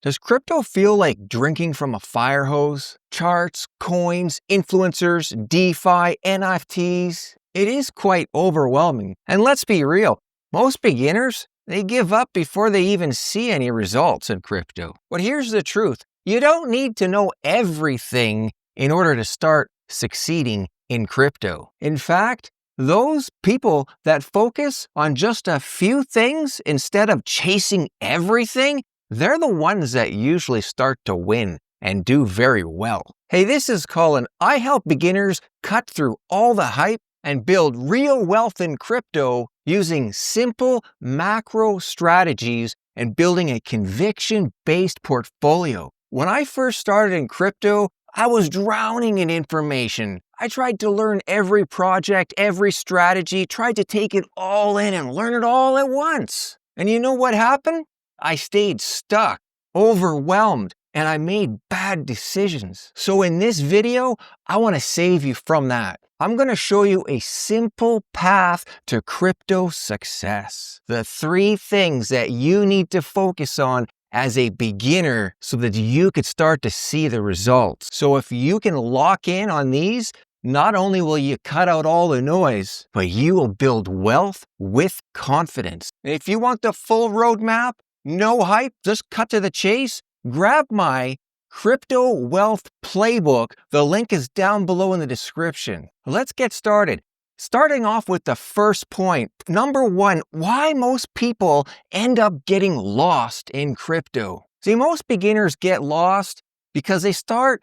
Does crypto feel like drinking from a fire hose? Charts, coins, influencers, DeFi, NFTs? It is quite overwhelming. And let's be real, most beginners, they give up before they even see any results in crypto. But here's the truth. You don't need to know everything in order to start succeeding in crypto. In fact, those people that focus on just a few things instead of chasing everything, they're the ones that usually start to win and do very well. Hey, this is Colin. I help beginners cut through all the hype and build real wealth in crypto using simple macro strategies and building a conviction-based portfolio. When I first started in crypto, I was drowning in information. I tried to learn every project, every strategy, tried to take it all in and learn it all at once. And you know what happened? I stayed stuck, overwhelmed, and I made bad decisions. So in this video, I want to save you from that. I'm going to show you a simple path to crypto success. The 3 things that you need to focus on as a beginner so that you could start to see the results. So if you can lock in on these, not only will you cut out all the noise, but you will build wealth with confidence. And if you want the full roadmap, no hype, just cut to the chase, grab my Crypto Wealth Playbook. The link is down below in the description. Let's get started. Starting off with the first point. Number 1, why most people end up getting lost in crypto. See, most beginners get lost because they want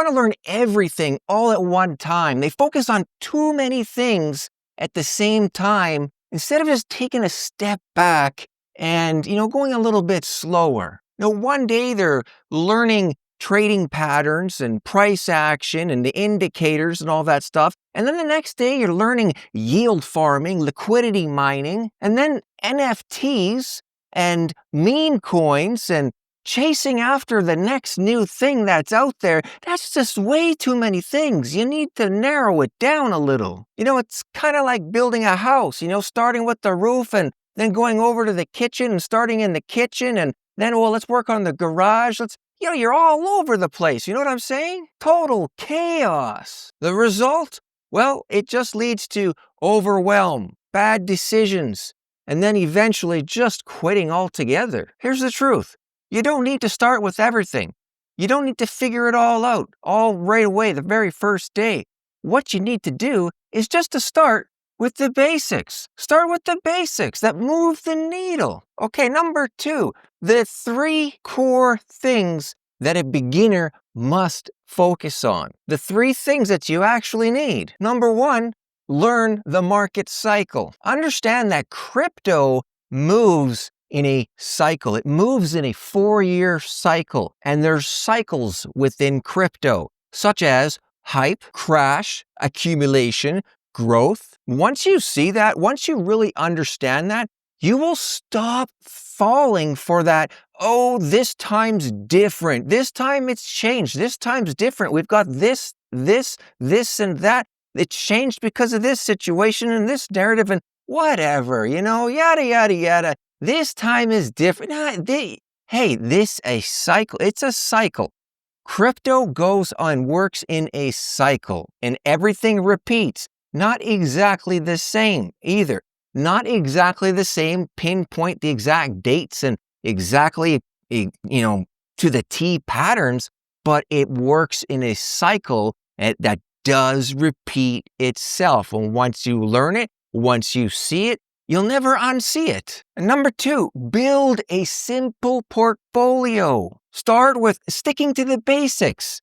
to learn everything all at one time. They focus on too many things at the same time instead of just taking a step back and, going a little bit slower. One day they're learning trading patterns and price action and the indicators and all that stuff. And then the next day you're learning yield farming, liquidity mining, and then NFTs and meme coins and chasing after the next new thing that's out there. That's just way too many things. You need to narrow it down a little. It's kind of like building a house, starting with the roof and then going over to the kitchen and starting in the kitchen and then, let's work on the garage. You're all over the place. You know what I'm saying? Total chaos. The result? Well, it just leads to overwhelm, bad decisions, and then eventually just quitting altogether. Here's the truth. You don't need to start with everything. You don't need to figure it all out, all right away, the very first day. What you need to do is just to start with the basics. Start with the basics that move the needle. Okay, number 2, the 3 core things that a beginner must focus on. The 3 things that you actually need. Number 1, learn the market cycle. Understand that crypto moves in a cycle. It moves in a 4-year cycle. And there's cycles within crypto, such as hype, crash, accumulation, growth. Once you see that, once you really understand that, you will stop falling for that, this time's different. This time it's changed. This time's different. We've got this, and that. It's changed because of this situation and this narrative and whatever, yada, yada, yada. This time is different. This a cycle. It's a cycle. Crypto goes on, works in a cycle, and everything repeats. Not exactly the same either. Not exactly the same, pinpoint the exact dates and exactly, to the T patterns, but it works in a cycle that does repeat itself. And once you learn it, once you see it, you'll never unsee it. And number 2, build a simple portfolio. Start with sticking to the basics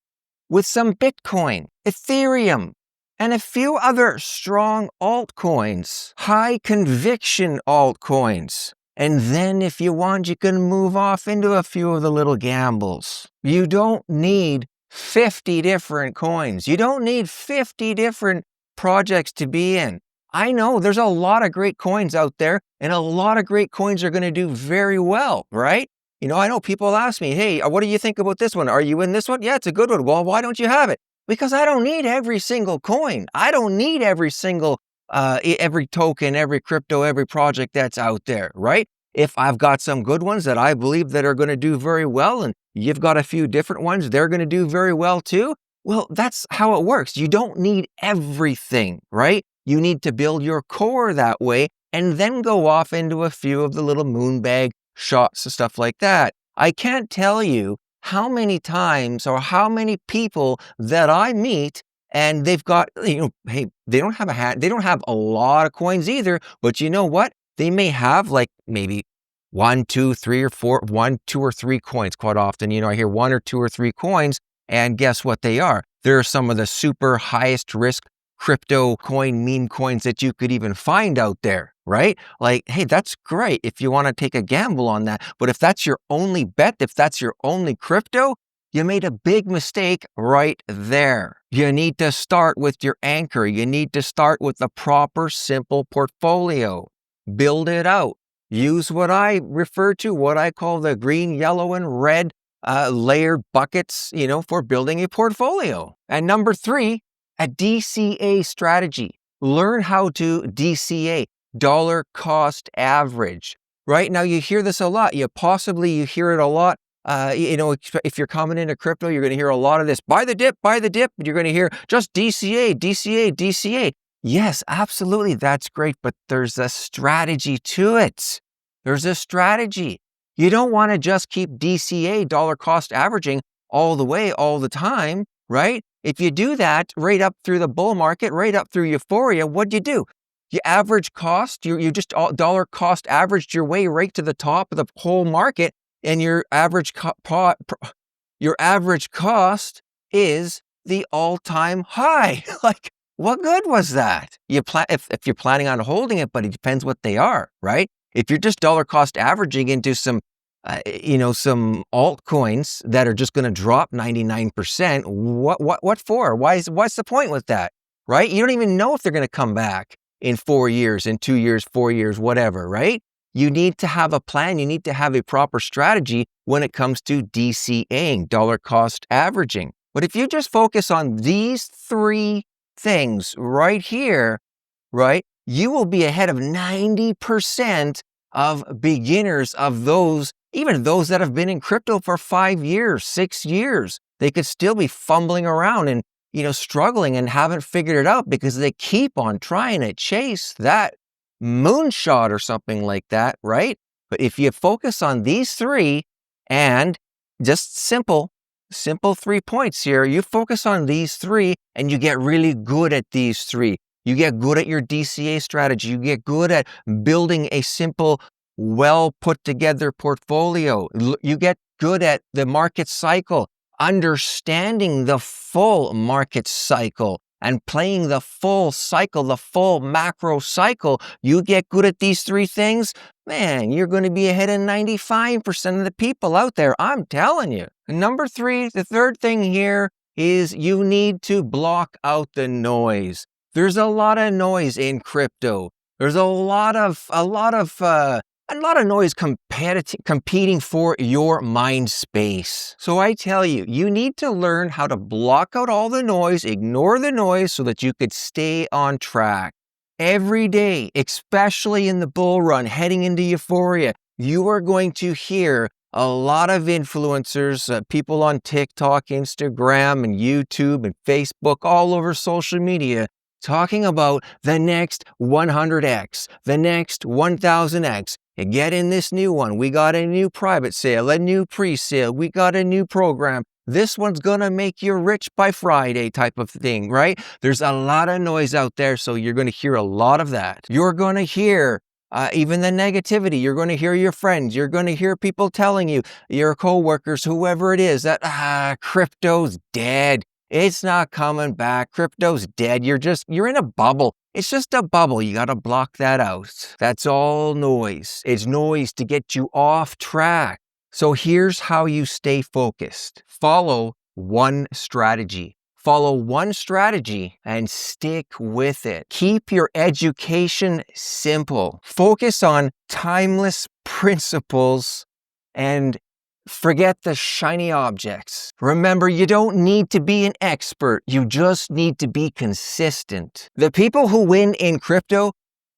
with some Bitcoin, Ethereum, and a few other strong altcoins, high conviction altcoins. And then if you want, you can move off into a few of the little gambles. You don't need 50 different coins. You don't need 50 different projects to be in. I know there's a lot of great coins out there, and a lot of great coins are going to do very well, right? I know people ask me, hey, what do you think about this one? Are you in this one? Yeah, it's a good one. Well, why don't you have it? Because I don't need every single coin. I don't need every single, every token, every crypto, every project that's out there, right? If I've got some good ones that I believe that are going to do very well, and you've got a few different ones, they're going to do very well too. Well, that's how it works. You don't need everything, right? You need to build your core that way and then go off into a few of the little moonbag shots and stuff like that. I can't tell you how many times or how many people that I meet and they've got, hey, they don't have they don't have a lot of coins either, but you know what? They may have like maybe one, two, three, or four, one, two, or three coins quite often. I hear one or two or three coins, and guess what they are? They're some of the super highest risk crypto coin meme coins that you could even find out there, right? Like, hey, that's great if you want to take a gamble on that. But if that's your only bet, if that's your only crypto, you made a big mistake right there. You need to start with your anchor. You need to start with a proper, simple portfolio. Build it out. Use what I refer to, what I call the green, yellow, and red layered buckets, for building a portfolio. And number 3, a DCA strategy. Learn how to DCA, dollar cost average. Right now, you hear this a lot. You hear it a lot. If you're coming into crypto, you're going to hear a lot of this. Buy the dip, buy the dip. You're going to hear just DCA, DCA, DCA. Yes, absolutely. That's great. But there's a strategy to it. There's a strategy. You don't want to just keep DCA, dollar cost averaging, all the way, all the time, right? If you do that right up through the bull market, right up through euphoria, what'd you do? You average cost, you just dollar cost averaged your way right to the top of the whole market, and your average cost is the all-time high. Like, what good was that? If you're planning on holding it, but it depends what they are, right? If you're just dollar cost averaging into some altcoins that are just going to drop 99%, what for? What's the point with that, right? You don't even know if they're going to come back in 4 years, in 2 years, 4 years, whatever, right? You need to have a plan. You need to have a proper strategy when it comes to DCAing, dollar cost averaging. But if you just focus on these 3 things right here, right, you will be ahead of 90% of beginners, of those, even those that have been in crypto for 5 years, 6 years. They could still be fumbling around and, struggling and haven't figured it out because they keep on trying to chase that moonshot or something like that, right? But if you focus on these 3 and just simple 3 points here, you focus on these 3 and you get really good at these 3. You get good at your DCA strategy. You get good at building a simple, well put together portfolio. You get good at the market cycle, understanding the full market cycle and playing the full cycle, the full macro cycle. You get good at these 3 things, man, you're going to be ahead of 95% of the people out there. I'm telling you. Number 3, the third thing here is you need to block out the noise. There's a lot of noise in crypto. There's a lot of noise competing for your mind space. So I tell you, you need to learn how to block out all the noise, ignore the noise so that you could stay on track. Every day, especially in the bull run, heading into euphoria, you are going to hear a lot of influencers, people on TikTok, Instagram, and YouTube, and Facebook, all over social media, talking about the next 100x, the next 1000x. You get in this new one. We got a new private sale, a new pre-sale. We got a new program. This one's going to make you rich by Friday type of thing, right? There's a lot of noise out there, so you're going to hear a lot of that. You're going to hear even the negativity. You're going to hear your friends. You're going to hear people telling you, your coworkers, whoever it is, that crypto's dead. It's not coming back. Crypto's dead. You're in a bubble. It's just a bubble. You got to block that out. That's all noise. It's noise to get you off track. So here's how you stay focused. Follow one strategy. Follow one strategy and stick with it. Keep your education simple. Focus on timeless principles and forget the shiny objects. Remember, you don't need to be an expert. You just need to be consistent. The people who win in crypto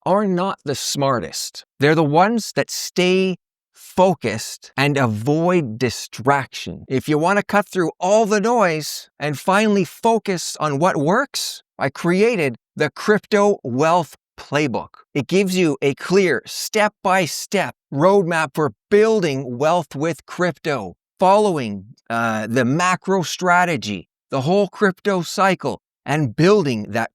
are not the smartest. They're the ones that stay focused and avoid distraction. If you want to cut through all the noise and finally focus on what works, I created the Crypto Wealth Playbook. It gives you a clear step-by-step roadmap for building wealth with crypto, following the macro strategy, the whole crypto cycle, and building that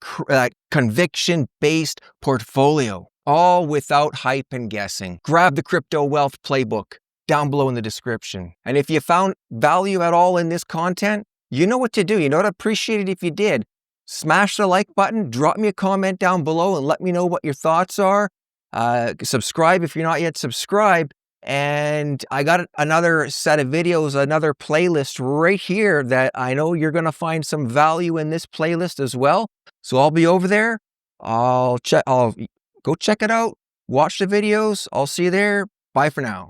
conviction-based portfolio, all without hype and guessing. Grab the Crypto Wealth Playbook down below in the description. And if you found value at all in this content, you know what to do. You know what? I'd appreciate it if you did. Smash the like button, drop me a comment down below and let me know what your thoughts are. Subscribe if you're not yet subscribed. And I got another set of videos, another playlist right here that I know you're going to find some value in this playlist as well. So I'll be over there. I'll go check it out. Watch the videos. I'll see you there. Bye for now.